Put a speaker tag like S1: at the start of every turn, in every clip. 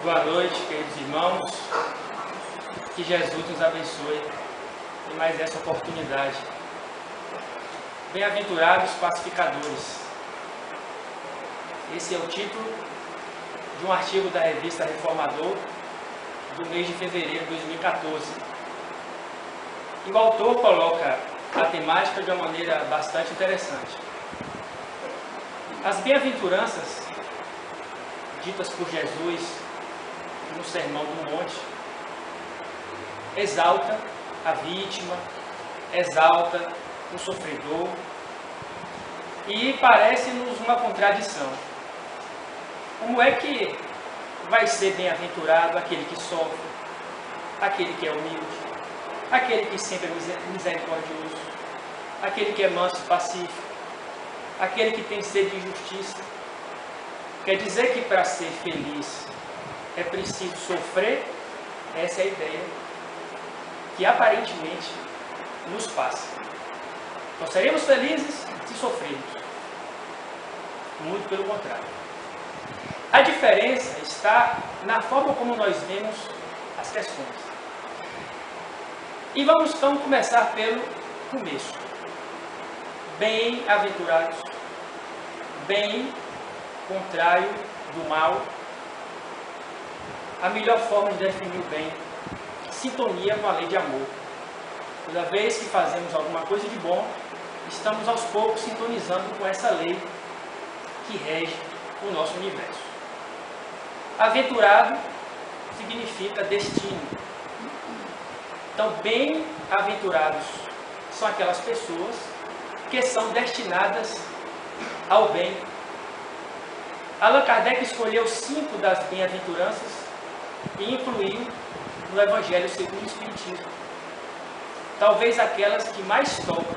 S1: Boa noite, queridos irmãos. Que Jesus nos abençoe em mais essa oportunidade. Bem-aventurados pacificadores. Esse é o título de um artigo da revista Reformador do mês de fevereiro de 2014. E o autor coloca a temática de uma maneira bastante interessante. As bem-aventuranças ditas por Jesus no Sermão do Monte exalta a vítima, exalta o sofredor e parece-nos uma contradição. Como é que vai ser bem-aventurado aquele que sofre, aquele que é humilde, aquele que sempre é misericordioso, aquele que é manso e pacífico, aquele que tem sede de justiça? Quer dizer que para ser feliz é preciso sofrer? Essa é a ideia que aparentemente nos passa. Nós seremos felizes se sofrermos. Muito pelo contrário. A diferença está na forma como nós vemos as questões. E vamos então começar pelo começo. Bem-aventurados, bem contrário do mal. A melhor forma de definir o bem, sintonia com a lei de amor. Toda vez que fazemos alguma coisa de bom, estamos aos poucos sintonizando com essa lei que rege o nosso universo. Aventurado significa destino. Então, bem-aventurados são aquelas pessoas que são destinadas ao bem. Allan Kardec escolheu 5 das bem-aventuranças e incluiu no Evangelho segundo o Espiritismo. Talvez aquelas que mais tocam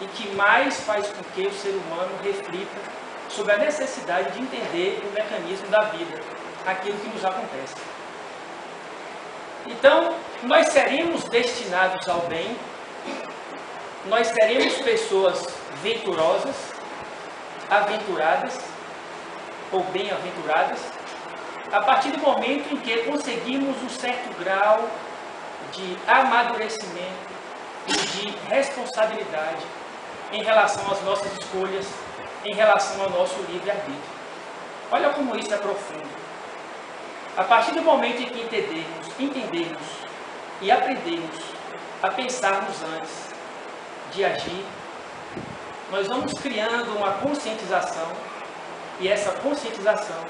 S1: e que mais faz com que o ser humano reflita sobre a necessidade de entender o mecanismo da vida, aquilo que nos acontece. Então, nós seremos destinados ao bem, nós seremos pessoas venturosas, aventuradas ou bem-aventuradas, a partir do momento em que conseguimos um certo grau de amadurecimento e de responsabilidade em relação às nossas escolhas, em relação ao nosso livre-arbítrio. Olha como isso é profundo. A partir do momento em que entendemos e aprendemos a pensarmos antes de agir, nós vamos criando uma conscientização e essa conscientização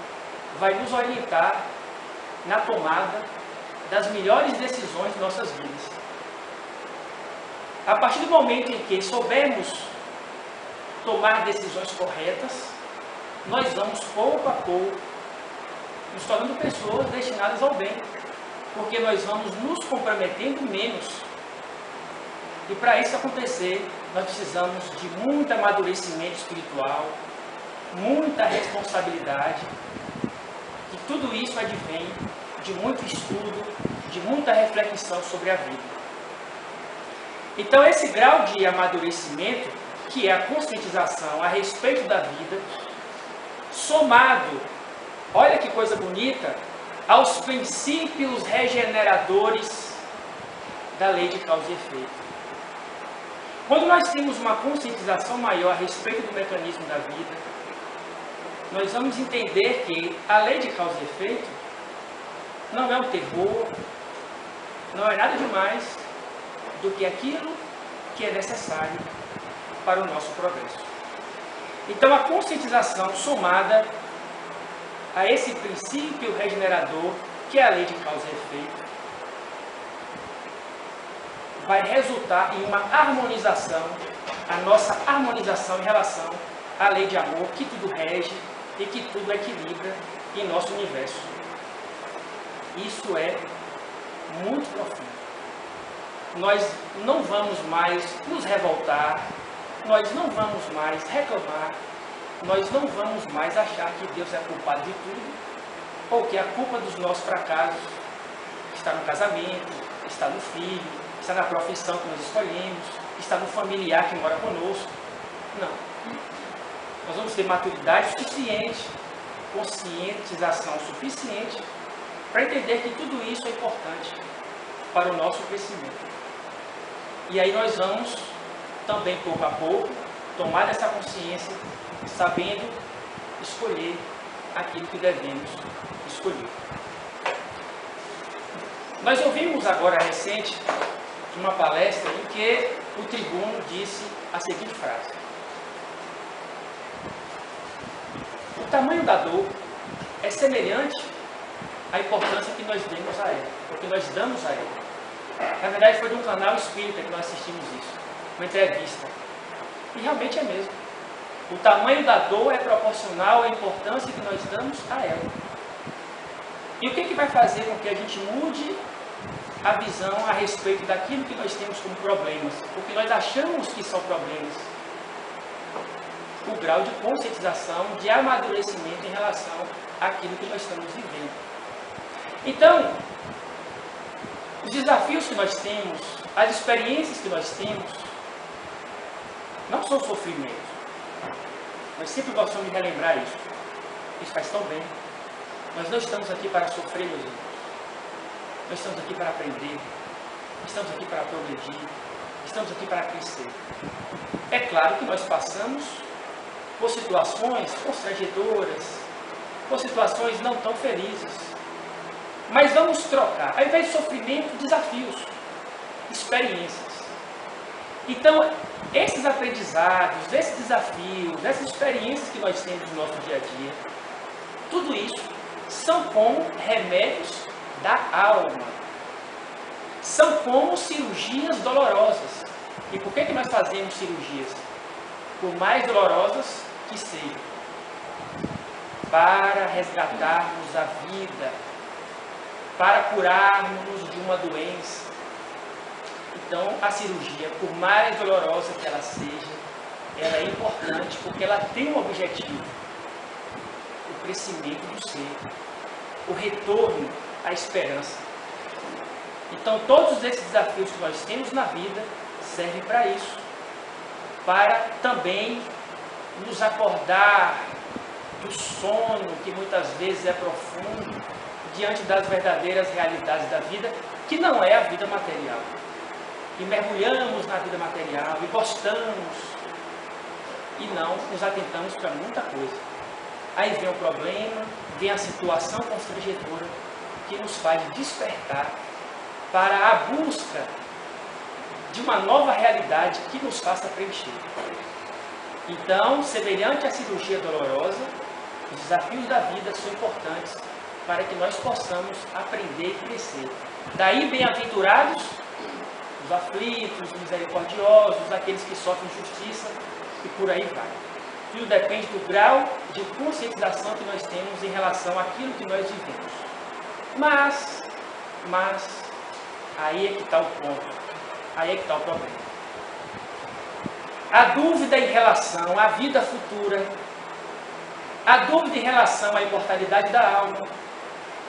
S1: vai nos orientar na tomada das melhores decisões de nossas vidas. A partir do momento em que soubermos tomar decisões corretas, nós vamos pouco a pouco nos tornando pessoas destinadas ao bem, porque nós vamos nos comprometendo menos. E para isso acontecer, nós precisamos de muito amadurecimento espiritual, muita responsabilidade, e tudo isso advém de muito estudo, de muita reflexão sobre a vida. Então, esse grau de amadurecimento, que é a conscientização a respeito da vida, somado, olha que coisa bonita, aos princípios regeneradores da lei de causa e efeito. Quando nós temos uma conscientização maior a respeito do mecanismo da vida, nós vamos entender que a lei de causa e efeito não é um terror, não é nada demais do que aquilo que é necessário para o nosso progresso. Então, a conscientização somada a esse princípio regenerador, que é a lei de causa e efeito, vai resultar em uma harmonização, a nossa harmonização em relação à lei de amor, que tudo rege e que tudo equilibra em nosso universo. Isso é muito profundo. Nós não vamos mais nos revoltar, nós não vamos mais reclamar, nós não vamos mais achar que Deus é culpado de tudo, ou que a culpa dos nossos fracassos está no casamento, está no filho, está na profissão que nós escolhemos, está no familiar que mora conosco. Não. Nós vamos ter maturidade suficiente conscientização suficiente para entender que tudo isso é importante para o nosso crescimento. E aí nós vamos também, pouco a pouco, tomar essa consciência, sabendo escolher aquilo que devemos escolher. Nós ouvimos agora recente uma palestra em que o tribuno disse a seguinte frase: o tamanho da dor é semelhante à importância que nós demos a ela, ou que nós damos a ela. Na verdade, foi de um canal espírita que nós assistimos isso, uma entrevista. E realmente é mesmo. O tamanho da dor é proporcional à importância que nós damos a ela. E o que vai fazer com que a gente mude a visão a respeito daquilo que nós temos como problemas, o que nós achamos que são problemas? O grau de conscientização, de amadurecimento em relação àquilo que nós estamos vivendo. Então, os desafios que nós temos, as experiências que nós temos, não são sofrimentos. Nós sempre gostamos de relembrar isso. Isso faz tão bem. Nós não estamos aqui para sofrer, meus irmãos. Nós estamos aqui para aprender. Estamos aqui para progredir. Estamos aqui para crescer. É claro que nós passamos por situações constrangedoras, por situações não tão felizes. Mas vamos trocar, ao invés de sofrimento, desafios, experiências. Então, esses aprendizados, esses desafios, essas experiências que nós temos no nosso dia a dia, tudo isso são como remédios da alma. São como cirurgias dolorosas. E por que nós fazemos cirurgias? Por mais dolorosas que sejam. Para resgatarmos a vida. Para curarmos de uma doença. Então, a cirurgia, por mais dolorosa que ela seja, ela é importante porque ela tem um objetivo: o crescimento do ser, o retorno à esperança. Então, todos esses desafios que nós temos na vida servem para isso, para também nos acordar do sono que muitas vezes é profundo diante das verdadeiras realidades da vida, que não é a vida material. E mergulhamos na vida material e gostamos e não nos atentamos para muita coisa. Aí vem o problema, vem a situação constrangedora que nos faz despertar para a busca de uma nova realidade que nos faça preencher. Então, semelhante à cirurgia dolorosa, os desafios da vida são importantes para que nós possamos aprender e crescer. Daí, bem-aventurados os aflitos, os misericordiosos, aqueles que sofrem injustiça, e por aí vai. Tudo depende do grau de conscientização que nós temos em relação àquilo que nós vivemos. Mas, aí é que está o ponto, aí é que está o problema. A dúvida em relação à vida futura, a dúvida em relação à imortalidade da alma,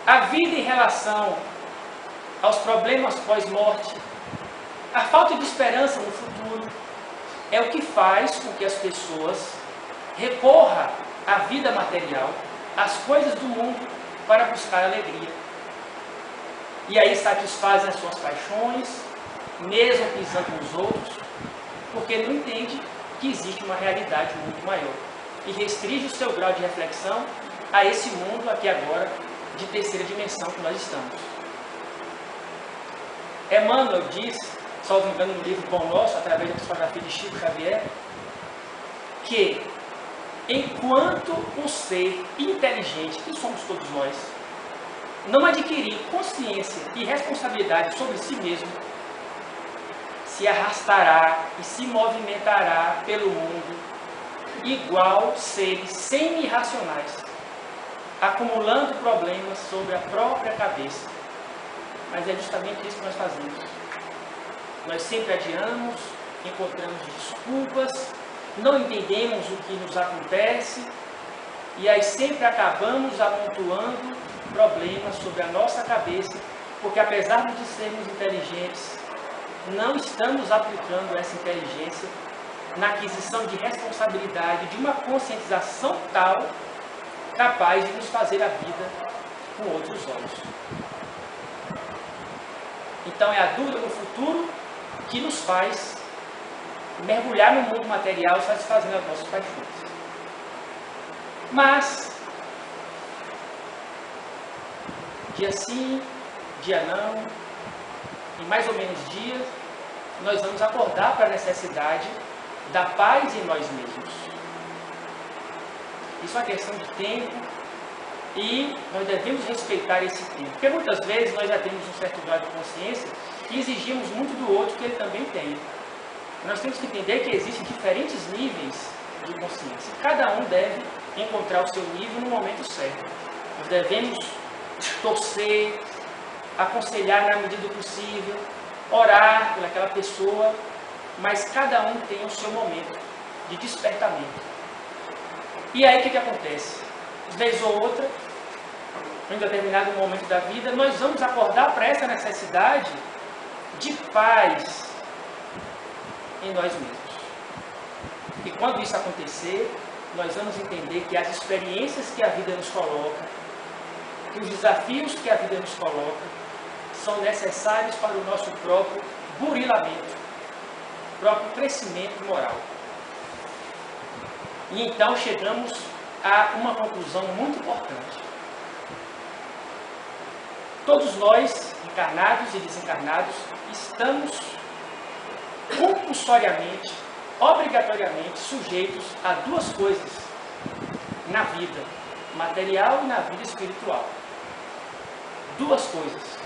S1: a vida em relação aos problemas pós-morte, a falta de esperança no futuro é o que faz com que as pessoas recorram à vida material, às coisas do mundo, para buscar alegria. E aí satisfazem as suas paixões, mesmo pisando nos outros, porque não entende que existe uma realidade muito maior. E restringe o seu grau de reflexão a esse mundo aqui agora, de terceira dimensão que nós estamos. Emmanuel diz, salvo engano no livro Pão Nosso, através da psicografia de Chico Xavier, que enquanto o ser inteligente, que somos todos nós, não adquirir consciência e responsabilidade sobre si mesmo, se arrastará e se movimentará pelo mundo igual seres semi-irracionais, acumulando problemas sobre a própria cabeça. Mas é justamente isso que nós fazemos. Nós sempre adiamos, encontramos desculpas, não entendemos o que nos acontece e aí sempre acabamos amontoando problemas sobre a nossa cabeça, porque apesar de sermos inteligentes, não estamos aplicando essa inteligência na aquisição de responsabilidade, de uma conscientização tal capaz de nos fazer a vida com outros olhos. Então é a dúvida no futuro que nos faz mergulhar no mundo material satisfazendo as nossas paixões. Mas, dia sim, dia não, em mais ou menos dias, nós vamos acordar para a necessidade da paz em nós mesmos. Isso é uma questão de tempo e nós devemos respeitar esse tempo. Porque muitas vezes nós já temos um certo grau de consciência e exigimos muito do outro que ele também tem. Nós temos que entender que existem diferentes níveis de consciência. Cada um deve encontrar o seu nível no momento certo. Nós devemos torcer, aconselhar na medida do possível, orar pelaquela pessoa, mas cada um tem o seu momento de despertamento. E aí o que acontece? Vez ou outra, em determinado momento da vida, nós vamos acordar para essa necessidade de paz em nós mesmos. E quando isso acontecer, nós vamos entender que as experiências que a vida nos coloca, que os desafios que a vida nos coloca, são necessários para o nosso próprio burilamento, próprio crescimento moral. E então chegamos a uma conclusão muito importante. Todos nós, encarnados e desencarnados, estamos compulsoriamente, obrigatoriamente sujeitos a duas coisas na vida material e na vida espiritual. Duas coisas.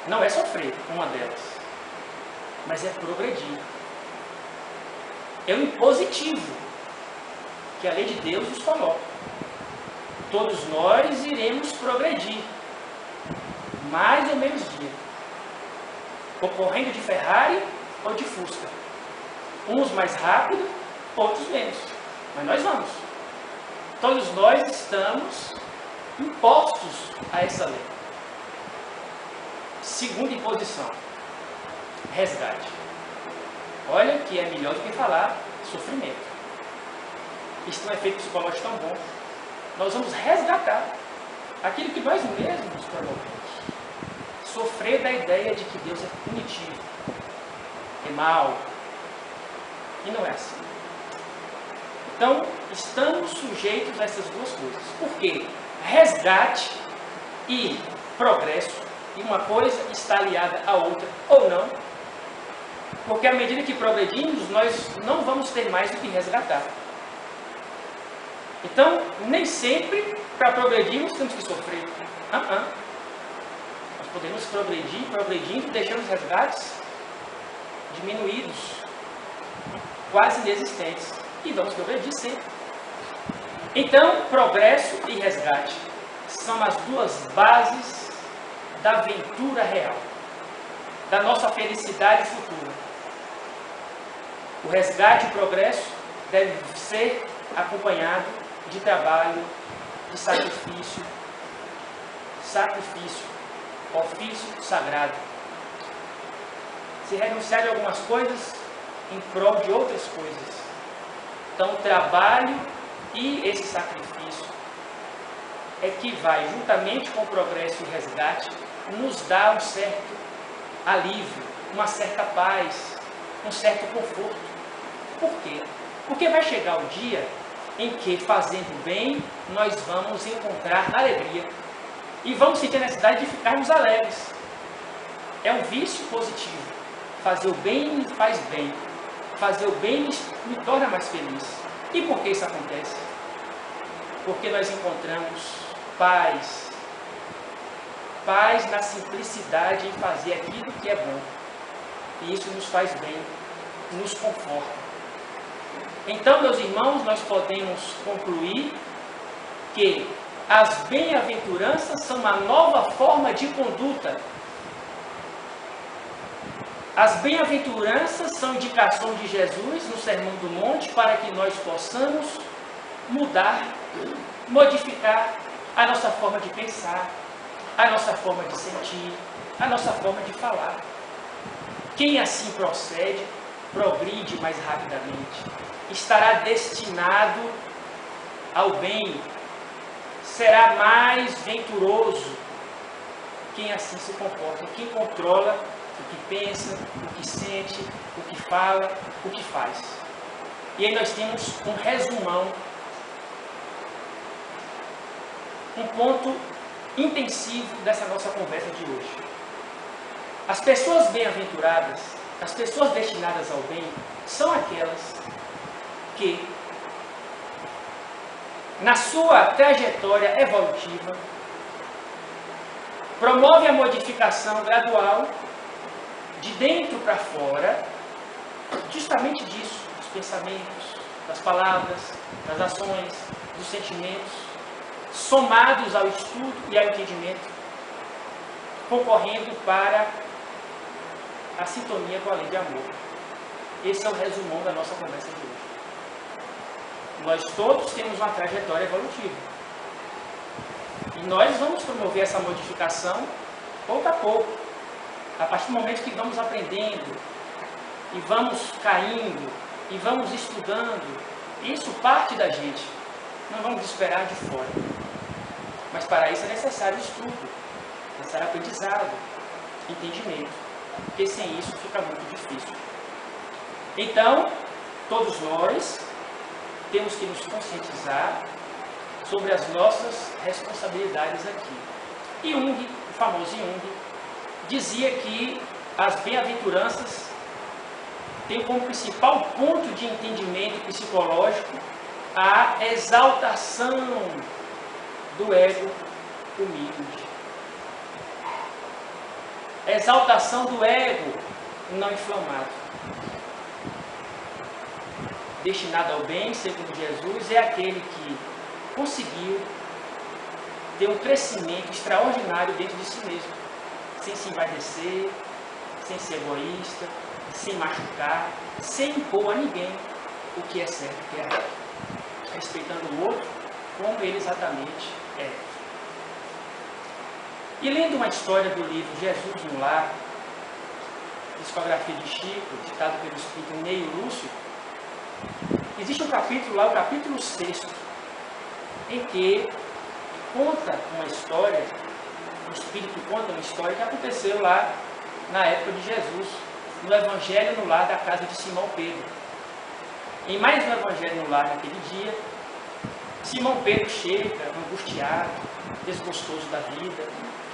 S1: Não é sofrer, uma delas, mas é progredir. É um impositivo que a lei de Deus nos coloca. Todos nós iremos progredir, mais ou menos dia, ou correndo de Ferrari ou de Fusca. Uns mais rápido, outros menos, mas nós vamos. Todos nós estamos impostos a essa lei. Segunda imposição, resgate. Olha que é melhor do que falar sofrimento. Isso não é efeito psicológico tão bom. Nós vamos resgatar aquilo que nós mesmos provocamos. Sofrer da ideia de que Deus é punitivo, é mau. E não é assim. Então, estamos sujeitos a essas duas coisas. Por quê? Resgate e progresso. E uma coisa está aliada à outra, ou não. Porque à medida que progredimos, nós não vamos ter mais do que resgatar. Então, nem sempre, para progredirmos, temos que sofrer. Nós podemos progredir, progredindo, deixando os resgates diminuídos, quase inexistentes. E vamos progredir sempre. Então, progresso e resgate são as duas bases da aventura real, da nossa felicidade futura. O resgate e o progresso devem ser acompanhado de trabalho, de sacrifício, ofício sagrado. Se renunciar de algumas coisas em prol de outras coisas. Então, o trabalho e esse sacrifício é que vai, juntamente com o progresso e o resgate, nos dar um certo alívio, uma certa paz, um certo conforto. Por quê? Porque vai chegar o dia em que, fazendo bem, nós vamos encontrar alegria. E vamos sentir a necessidade de ficarmos alegres. É um vício positivo. Fazer o bem me faz bem. Fazer o bem me torna mais feliz. E por que isso acontece? Porque nós encontramos paz. Paz na simplicidade em fazer aquilo que é bom. E isso nos faz bem, nos conforta. Então, meus irmãos, nós podemos concluir que as bem-aventuranças são uma nova forma de conduta. As bem-aventuranças são indicação de Jesus no Sermão do Monte para que nós possamos mudar, modificar a nossa forma de pensar, a nossa forma de sentir, a nossa forma de falar. Quem assim procede, progride mais rapidamente. Estará destinado ao bem, será mais venturoso quem assim se comporta, quem controla o que pensa, o que sente, o que fala, o que faz. E aí nós temos um resumão, um ponto intensivo dessa nossa conversa de hoje. As pessoas bem-aventuradas, as pessoas destinadas ao bem, são aquelas que, na sua trajetória evolutiva, promove a modificação gradual de dentro para fora, justamente disso, dos pensamentos, das palavras, das ações, dos sentimentos, somados ao estudo e ao entendimento, concorrendo para a sintonia com a lei de amor. Esse é o resumão da nossa conversa de hoje. Nós todos temos uma trajetória evolutiva. E nós vamos promover essa modificação pouco a pouco. A partir do momento que vamos aprendendo, e vamos caindo, e vamos estudando, isso parte da gente. Não vamos esperar de fora. Mas para isso é necessário estudo, necessário aprendizado, entendimento. Porque sem isso fica muito difícil. Então, todos nós temos que nos conscientizar sobre as nossas responsabilidades aqui. Jung, o famoso Jung, dizia que as bem-aventuranças têm como principal ponto de entendimento psicológico a exaltação do ego humilde. Exaltação do ego não inflamado. Destinado ao bem, segundo Jesus, é aquele que conseguiu ter um crescimento extraordinário dentro de si mesmo, sem se envaidecer, sem ser egoísta, sem machucar, sem impor a ninguém o que é certo e o que é errado, respeitando o outro como ele exatamente é. E lendo uma história do livro Jesus no Lar, discografia de Chico, ditado pelo espírito Neio Lúcio, existe um capítulo lá, o capítulo 6, em que conta uma história, o espírito conta uma história que aconteceu lá na época de Jesus, no Evangelho no Lar da casa de Simão Pedro. Em mais um Evangelho no Lar naquele dia, Simão Pedro chega, angustiado, desgostoso da vida,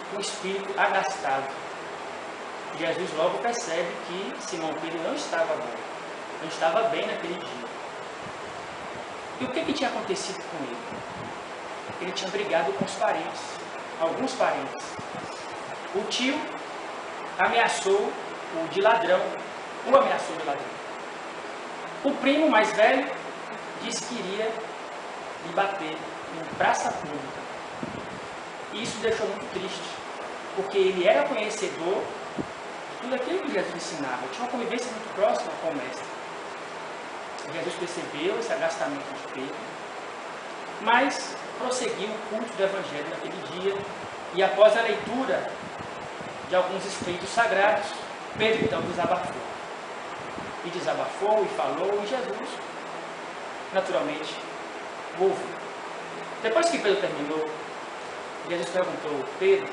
S1: com o espírito agastado. Jesus logo percebe que Simão Pedro não estava bom, não estava bem naquele dia. E o que tinha acontecido com ele? Ele tinha brigado com os parentes, alguns parentes. O tio ameaçou o de ladrão, o ameaçou de ladrão. O primo mais velho disse que iria lhe bater em praça pública. E isso deixou muito triste, porque ele era conhecedor de tudo aquilo que Jesus ensinava. Tinha uma convivência muito próxima com o mestre. Jesus percebeu esse agastamento de Pedro, mas prosseguiu o culto do Evangelho naquele dia, e após a leitura de alguns escritos sagrados, Pedro então desabafou. E desabafou, e falou, e Jesus, naturalmente, o ouviu. Depois que Pedro terminou, Jesus perguntou: Pedro,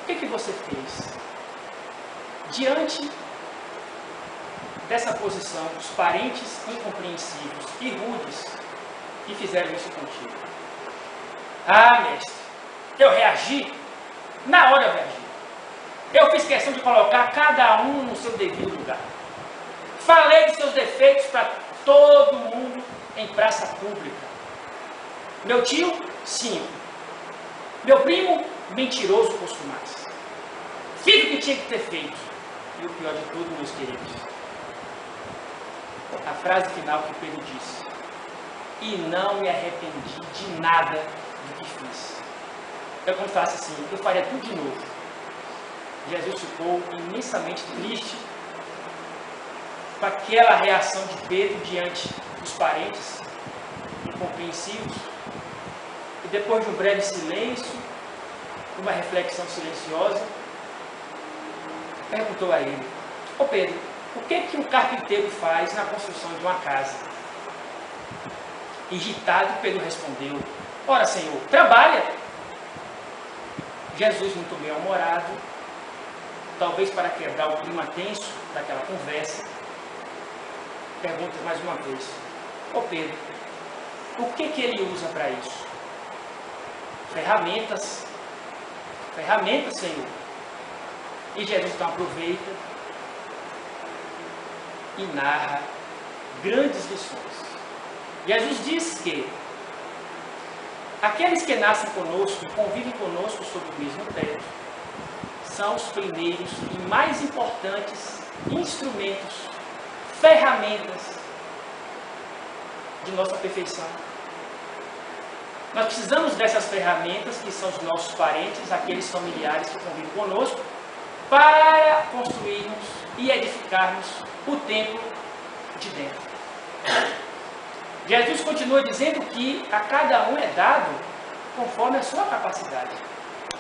S1: o que você fez? Diante dessa posição dos parentes incompreensivos e rudes que fizeram isso contigo. Ah, mestre, eu reagi? Na hora eu reagi. Eu fiz questão de colocar cada um no seu devido lugar. Falei dos seus defeitos para todo mundo em praça pública. Meu tio, 5. Meu primo, mentiroso postumaz. Fiz o que tinha que ter feito. E o pior de tudo, meus queridos, a frase final que Pedro disse: e não me arrependi de nada do que fiz. Eu quando falasse assim, eu faria tudo de novo. Jesus ficou imensamente triste com aquela reação de Pedro diante dos parentes incompreensivos. E depois de um breve silêncio, uma reflexão silenciosa, perguntou a ele: ô Pedro, o que um carpinteiro faz na construção de uma casa? Irritado, Pedro respondeu: ora, Senhor, trabalha. Jesus, muito bem-humorado, talvez para quebrar o clima tenso daquela conversa, pergunta mais uma vez: ô Pedro, o que ele usa para isso? Ferramentas. Ferramentas, Senhor. E Jesus então aproveita e narra grandes lições. Jesus diz que aqueles que nascem conosco e convivem conosco sob o mesmo teto são os primeiros e mais importantes instrumentos, ferramentas de nossa perfeição. Nós precisamos dessas ferramentas, que são os nossos parentes, aqueles familiares que convivem conosco, para construirmos e edificarmos o templo de dentro. Jesus continua dizendo que a cada um é dado conforme a sua capacidade,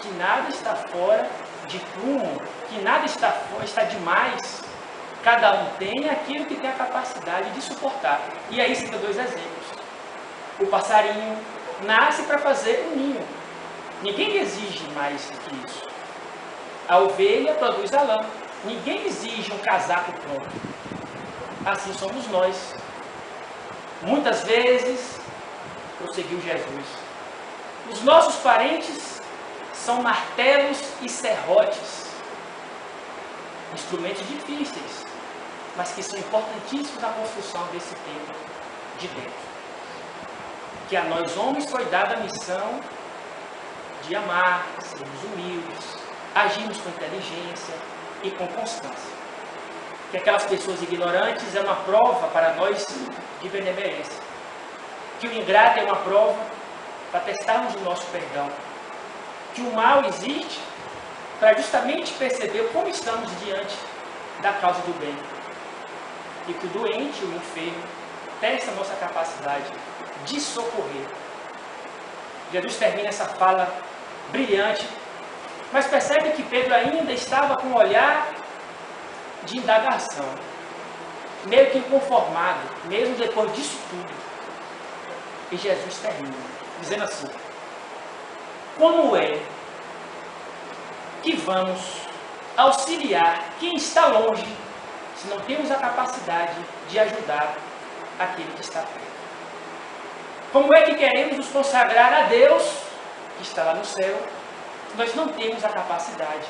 S1: que nada está fora de prumo, que nada está demais. Cada um tem aquilo que tem a capacidade de suportar. E aí cita dois exemplos. O passarinho nasce para fazer um ninho. Ninguém exige mais do que isso. A ovelha produz a lã. Ninguém exige um casaco pronto. Assim somos nós. Muitas vezes, prosseguiu Jesus, os nossos parentes são martelos e serrotes, instrumentos difíceis, mas que são importantíssimos na construção desse templo de dentro. Que a nós homens foi dada a missão de amar, sermos humildes, agirmos com inteligência e com constância. Que aquelas pessoas ignorantes é uma prova para nós de benevolência. Que o ingrato é uma prova para testarmos o nosso perdão. Que o mal existe para justamente perceber como estamos diante da causa do bem. E que o doente, o enfermo, testa a nossa capacidade de socorrer. Jesus termina essa fala brilhante, mas percebe que Pedro ainda estava com um olhar de indagação, meio que inconformado, mesmo depois disso tudo. E Jesus termina, dizendo assim: como é que vamos auxiliar quem está longe, se não temos a capacidade de ajudar aquele que está perto? Como é que queremos nos consagrar a Deus, que está lá no céu, se nós não temos a capacidade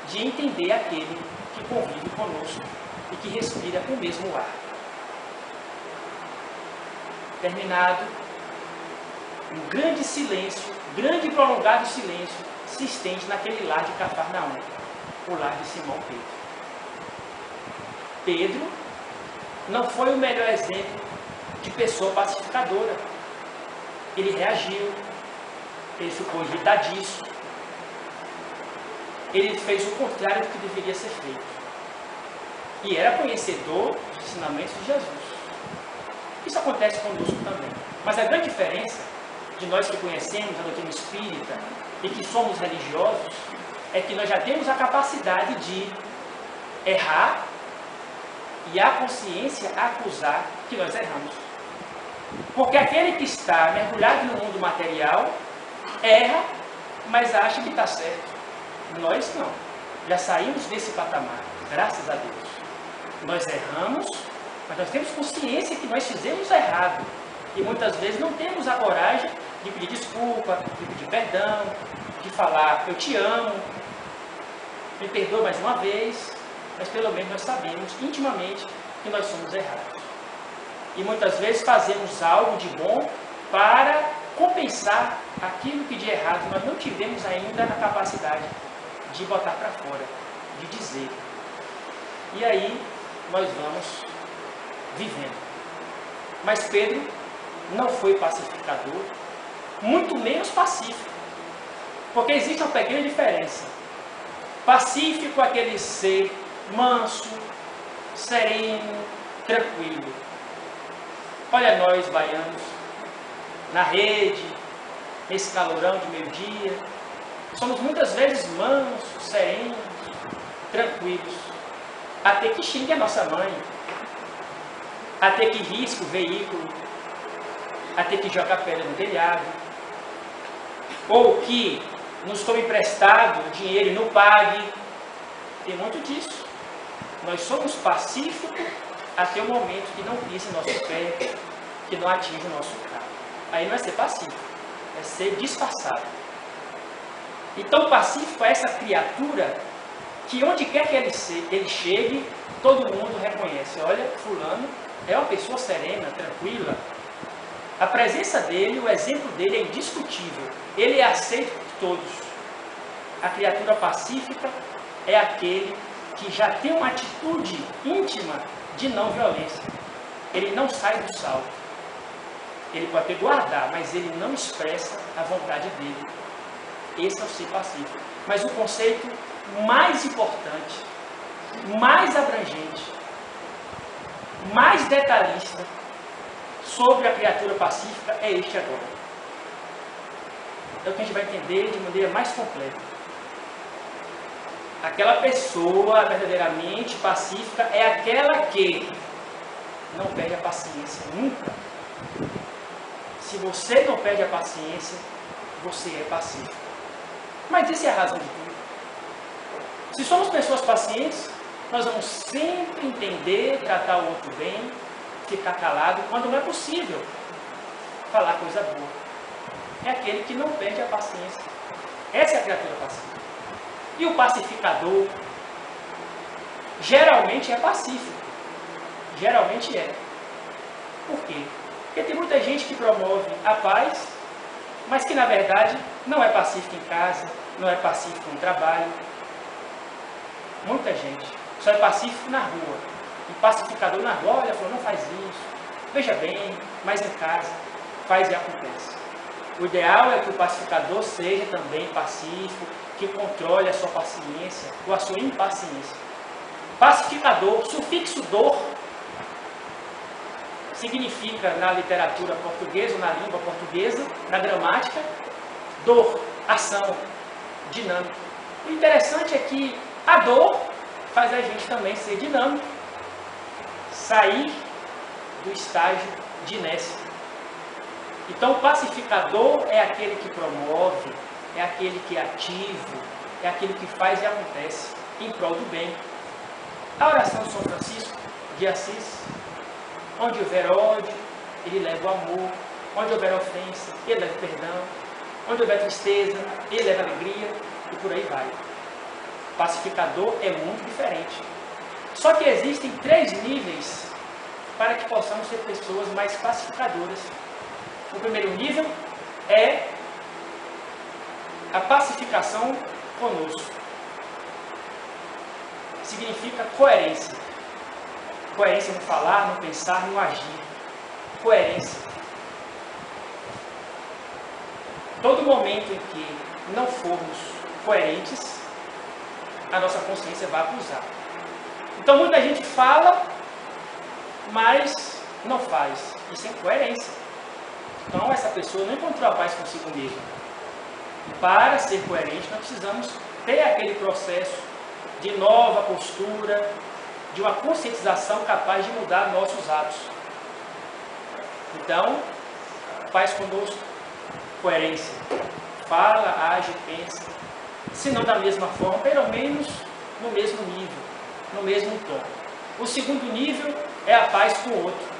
S1: de entender aquele que convive conosco e que respira o mesmo ar? Terminado, um grande silêncio, grande e prolongado silêncio se estende naquele lar de Cafarnaum, o lar de Simão Pedro. Pedro não foi o melhor exemplo de pessoa pacificadora. Ele reagiu, ele ficou irritadíssimo, ele fez o contrário do que deveria ser feito. E era conhecedor dos ensinamentos de Jesus. Isso acontece conosco também. Mas a grande diferença de nós que conhecemos a doutrina espírita e que somos religiosos é que nós já temos a capacidade de errar e a consciência acusar que nós erramos. Porque aquele que está mergulhado no mundo material erra, mas acha que está certo. Nós não. Já saímos desse patamar, graças a Deus. Nós erramos, mas nós temos consciência que nós fizemos errado. E muitas vezes não temos a coragem de pedir desculpa, de pedir perdão, de falar: eu te amo, me perdoa mais uma vez. Mas pelo menos nós sabemos intimamente que nós somos errados. E muitas vezes fazemos algo de bom para compensar aquilo que de errado nós não tivemos ainda a capacidade de botar para fora, de dizer. E aí nós vamos vivendo. Mas Pedro não foi pacificador, muito menos pacífico. Porque existe uma pequena diferença. Pacífico é aquele ser manso, sereno, tranquilo. Olha nós, baianos, na rede, nesse calorão de meio-dia, somos muitas vezes mansos, serenos, tranquilos, até que xingue a nossa mãe, até que risque o veículo, a ter que jogar pedra no telhado, ou que nos tome emprestado dinheiro e não pague. Tem muito disso. Nós somos pacíficos até o momento que não pise nosso pé, que não atinge o nosso carro. Aí não é ser pacífico, é ser disfarçado. Então, pacífico é essa criatura que onde quer que ele chegue, todo mundo reconhece. Olha, fulano é uma pessoa serena, tranquila. A presença dele, o exemplo dele é indiscutível. Ele é aceito por todos. A criatura pacífica é aquele que já tem uma atitude íntima de não violência. Ele não sai do salto. Ele pode até guardar, mas ele não expressa a vontade dele. Esse é o ser pacífico. Mas o conceito mais importante, mais abrangente, mais detalhista sobre a criatura pacífica é este agora. É o que a gente vai entender de maneira mais completa. Aquela pessoa verdadeiramente pacífica é aquela que não perde a paciência nunca. Se você não perde a paciência, você é pacífico. Mas isso é a razão de tudo. Se somos pessoas pacientes, nós vamos sempre entender, tratar o outro bem, ficar calado quando não é possível falar coisa boa. É aquele que não perde a paciência. Essa é a criatura pacífica. E o pacificador geralmente é pacífico. Geralmente é. Por quê? Porque tem muita gente que promove a paz, mas que na verdade não é pacífico em casa, não é pacífico no trabalho. Muita gente só é pacífico na rua. E pacificador na rua, olha, falou, não faz isso. Veja bem, mas em casa faz e acontece. O ideal é que o pacificador seja também pacífico, que controle a sua paciência ou a sua impaciência. Pacificador, sufixo dor, significa na literatura portuguesa, ou na língua portuguesa, na gramática, dor, ação, dinâmica. O interessante é que a dor faz a gente também ser dinâmico, sair do estágio de inércia. Então, o pacificador é aquele que promove, é aquele que é ativo, é aquele que faz e acontece em prol do bem. A oração de São Francisco de Assis, onde houver ódio, ele leva o amor, onde houver ofensa, ele leva o perdão, onde houver tristeza, ele leva alegria, e por aí vai. O pacificador é muito diferente. Só que existem 3 níveis para que possamos ser pessoas mais pacificadoras. O primeiro nível é a pacificação conosco. Significa coerência. Coerência no falar, no pensar, no agir. Coerência. Todo momento em que não formos coerentes, a nossa consciência vai acusar. Então muita gente fala, mas não faz. Isso é incoerência. Então essa pessoa não encontrou a paz consigo mesma. Para ser coerente, nós precisamos ter aquele processo de nova postura, de uma conscientização capaz de mudar nossos atos. Então, paz conosco, coerência. Fala, age, pensa. Se não da mesma forma, pelo menos no mesmo nível, no mesmo tom. O segundo nível é a paz com o outro.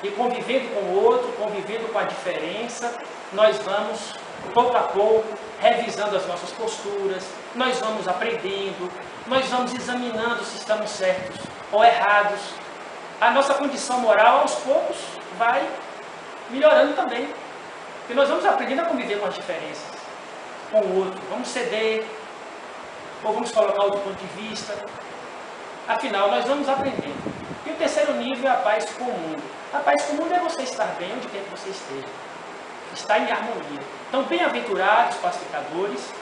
S1: E convivendo com o outro, convivendo com a diferença, nós vamos, pouco a pouco, revisando as nossas posturas, nós vamos aprendendo, nós vamos examinando se estamos certos ou errados. A nossa condição moral, aos poucos, vai melhorando também. Porque nós vamos aprendendo a conviver com as diferenças, com o outro. Vamos ceder, ou vamos colocar outro ponto de vista. Afinal, nós vamos aprendendo. E o terceiro nível é a paz com o mundo. A paz com o mundo é você estar bem onde quer que você esteja. Estar em harmonia. Então, bem-aventurados pacificadores,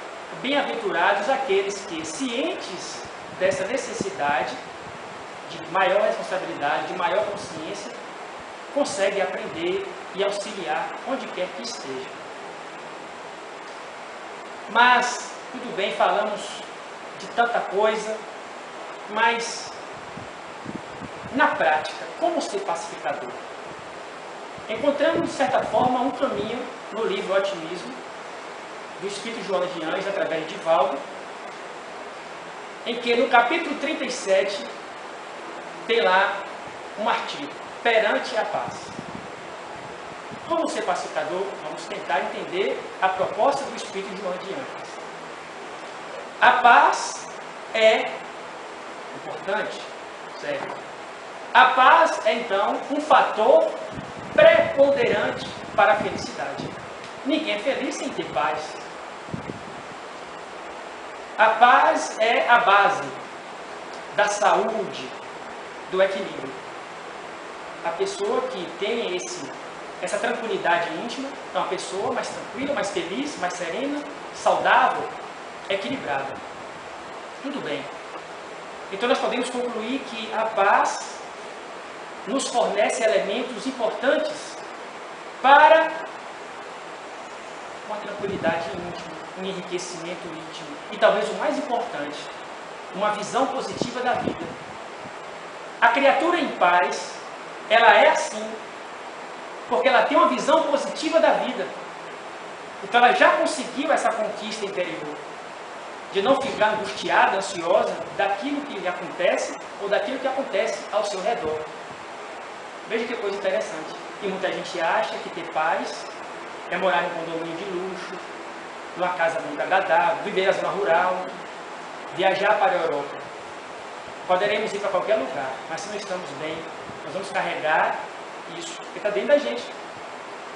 S1: bem-aventurados aqueles que, cientes dessa necessidade de maior responsabilidade, de maior consciência, conseguem aprender e auxiliar onde quer que esteja. Mas, tudo bem, falamos de tanta coisa, mas, na prática, como ser pacificador? encontramos, de certa forma, um caminho no livro Otimismo, do Espírito Joana de Anjos, através de Divaldo, em que no capítulo 37 tem lá um artigo, perante a paz. Como ser pacificador, vamos tentar entender a proposta do Espírito Joana de Anjos. A paz é importante, certo? A paz é, então, um fator preponderante para a felicidade. Ninguém é feliz sem ter paz. A paz é a base da saúde, do equilíbrio. A pessoa que tem essa tranquilidade íntima é uma pessoa mais tranquila, mais feliz, mais serena, saudável, equilibrada. Tudo bem. Então nós podemos concluir que a paz nos fornece elementos importantes para uma tranquilidade íntima, um enriquecimento íntimo e talvez o mais importante, uma visão positiva da vida. A criatura em paz, ela é assim porque ela tem uma visão positiva da vida. Então ela já conseguiu essa conquista interior de não ficar angustiada, ansiosa daquilo que lhe acontece ou daquilo que acontece ao seu redor. Veja que coisa interessante. E muita gente acha que ter paz é morar em um condomínio de luxo, numa casa muito agradável, viver na zona rural, viajar para a Europa. Poderemos ir para qualquer lugar, mas se não estamos bem, nós vamos carregar isso, porque está dentro da gente,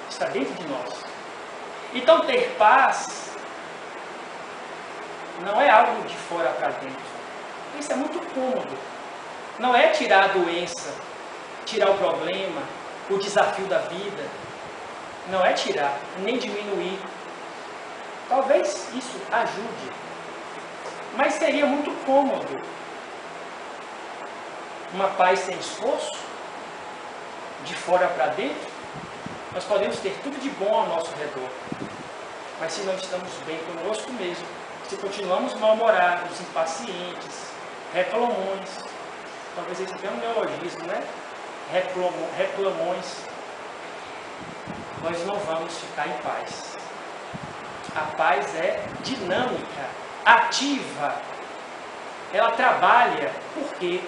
S1: está dentro de nós. Então ter paz não é algo de fora para dentro. Isso é muito cômodo. Não é tirar a doença, tirar o problema, o desafio da vida. Não é tirar, nem diminuir. Talvez isso ajude, mas seria muito cômodo. Uma paz sem esforço, de fora para dentro, nós podemos ter tudo de bom ao nosso redor. Mas se não estamos bem conosco mesmo, se continuamos mal-humorados, impacientes, reclamões, talvez esse tenha um neologismo, né? Reclamões, nós não vamos ficar em paz. A paz é dinâmica, ativa, ela trabalha. Por quê?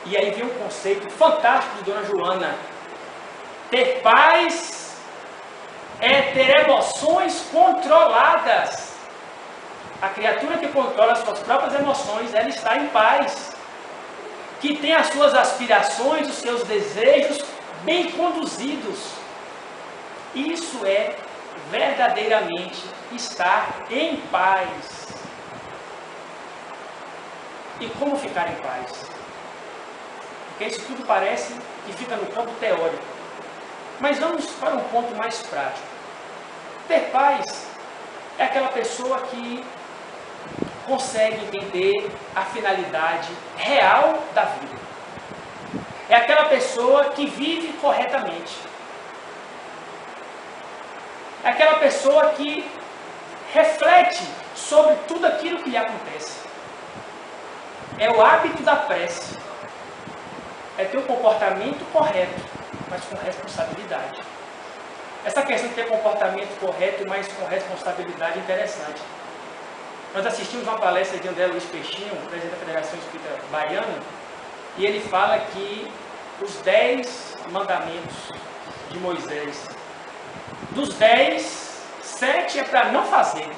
S1: E aí vem um conceito fantástico de Dona Joana. Ter paz é ter emoções controladas. A criatura que controla as suas próprias emoções, ela está em paz. Que tem as suas aspirações, os seus desejos bem conduzidos. Isso é verdadeiramente estar em paz. E como ficar em paz? Porque isso tudo parece que fica no campo teórico. Mas vamos para um ponto mais prático. Ter paz é aquela pessoa que consegue entender a finalidade real da vida. É aquela pessoa que vive corretamente. É aquela pessoa que reflete sobre tudo aquilo que lhe acontece. É o hábito da prece. É ter o comportamento correto, mas com responsabilidade. Essa questão de ter comportamento correto, mas com responsabilidade é interessante. Nós assistimos uma palestra de André Luiz Peixinho, presidente da Federação Espírita Baiana, e ele fala que os 10 mandamentos de Moisés, dos 10, 7 é para não fazer.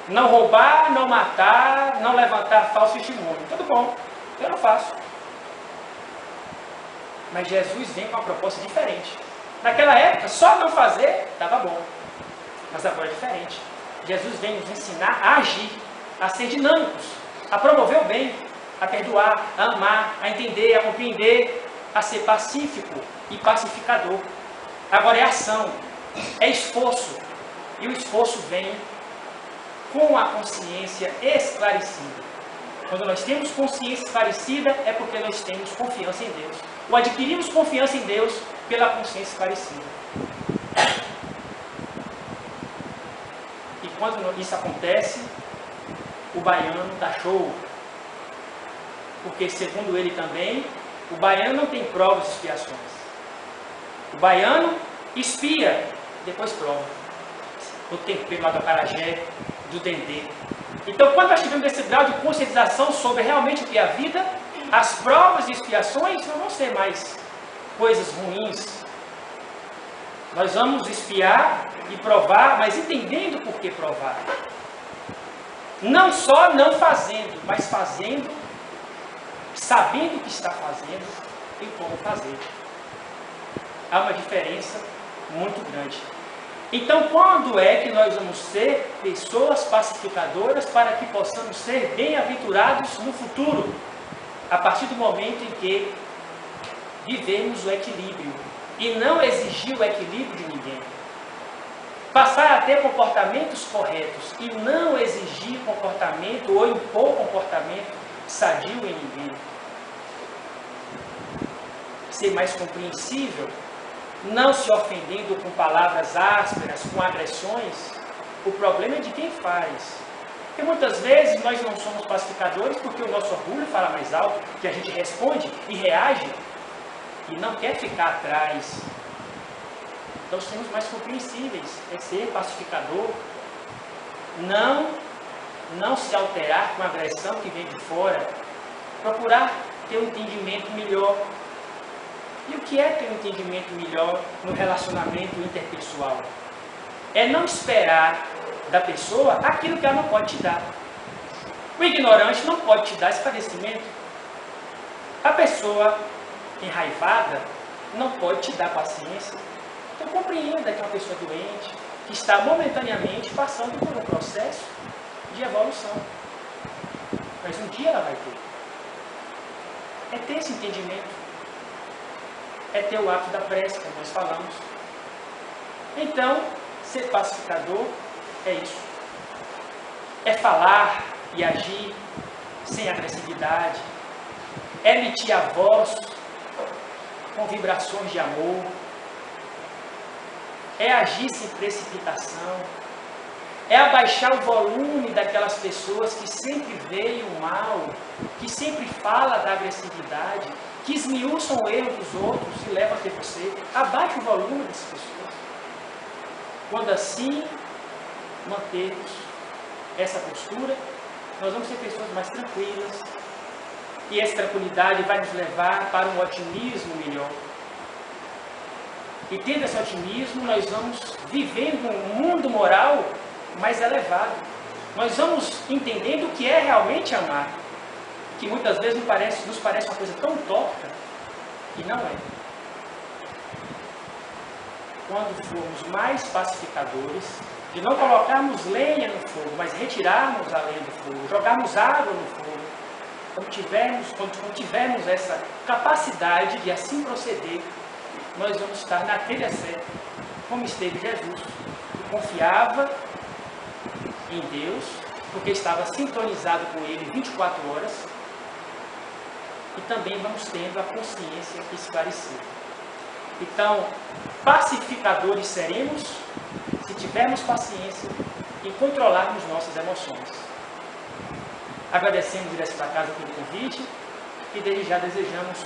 S1: Não roubar, não matar, não levantar falso testemunho. Tudo bom, eu não faço. Mas Jesus vem com uma proposta diferente. Naquela época, só não fazer estava bom. Mas agora é diferente. Jesus vem nos ensinar a agir, a ser dinâmicos, a promover o bem, a perdoar, a amar, a entender, a compreender, a ser pacífico e pacificador. Agora é ação, é esforço. E o esforço vem com a consciência esclarecida. Quando nós temos consciência esclarecida, é porque nós temos confiança em Deus. Ou adquirimos confiança em Deus pela consciência esclarecida. E quando isso acontece, o baiano dá show. Porque, segundo ele também, o baiano não tem provas e expiações. O baiano espia, depois prova. O tempero lá do acarajé, do dendê. Então, quando nós tivermos esse grau de conscientização sobre realmente o que é a vida, as provas e expiações não vão ser mais coisas ruins. Nós vamos espiar e provar, mas entendendo por que provar. Não só não fazendo, mas fazendo, sabendo o que está fazendo e como fazer. Há uma diferença muito grande. Então, quando é que nós vamos ser pessoas pacificadoras para que possamos ser bem-aventurados no futuro? A partir do momento em que vivemos o equilíbrio e não exigir o equilíbrio de ninguém. Passar a ter comportamentos corretos e não exigir comportamento ou impor comportamento sadio em ninguém. Ser mais compreensível, não se ofendendo com palavras ásperas, com agressões. O problema é de quem faz. Porque muitas vezes nós não somos pacificadores porque o nosso orgulho fala mais alto, que a gente responde e reage e não quer ficar atrás. Então, sermos mais compreensíveis, é ser pacificador, não se alterar com a agressão que vem de fora, procurar ter um entendimento melhor. E o que é ter um entendimento melhor no relacionamento interpessoal? É não esperar da pessoa aquilo que ela não pode te dar. O ignorante não pode te dar esclarecimento. A pessoa enraivada não pode te dar paciência. Então compreenda que é uma pessoa doente, que está momentaneamente passando por um processo de evolução. Mas um dia ela vai ter. É ter esse entendimento. É ter o ato da prece, como nós falamos. Então, ser pacificador é isso. É falar e agir sem agressividade. É emitir a voz com vibrações de amor. É agir sem precipitação. É abaixar o volume daquelas pessoas que sempre veem o mal, que sempre fala da agressividade, que esmiuçam o erro dos outros e levam até você. Abaixe o volume dessas pessoas. Quando assim mantermos essa postura, nós vamos ser pessoas mais tranquilas. E essa tranquilidade vai nos levar para um otimismo melhor. E tendo esse otimismo, nós vamos vivendo um mundo moral mais elevado. Nós vamos entendendo o que é realmente amar. Que muitas vezes nos parece uma coisa tão utópica, e não é. Quando formos mais pacificadores, de não colocarmos lenha no fogo, mas retirarmos a lenha do fogo, jogarmos água no fogo, quando tivermos essa capacidade de assim proceder, nós vamos estar na trilha certa, como esteve Jesus, que confiava em Deus, porque estava sintonizado com Ele 24 horas, e também vamos tendo a consciência esclarecida. Então, pacificadores seremos se tivermos paciência e controlarmos nossas emoções. Agradecemos direto para casa pelo convite e desde já desejamos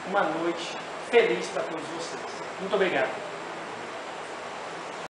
S1: uma noite feliz para todos vocês. Muito obrigado.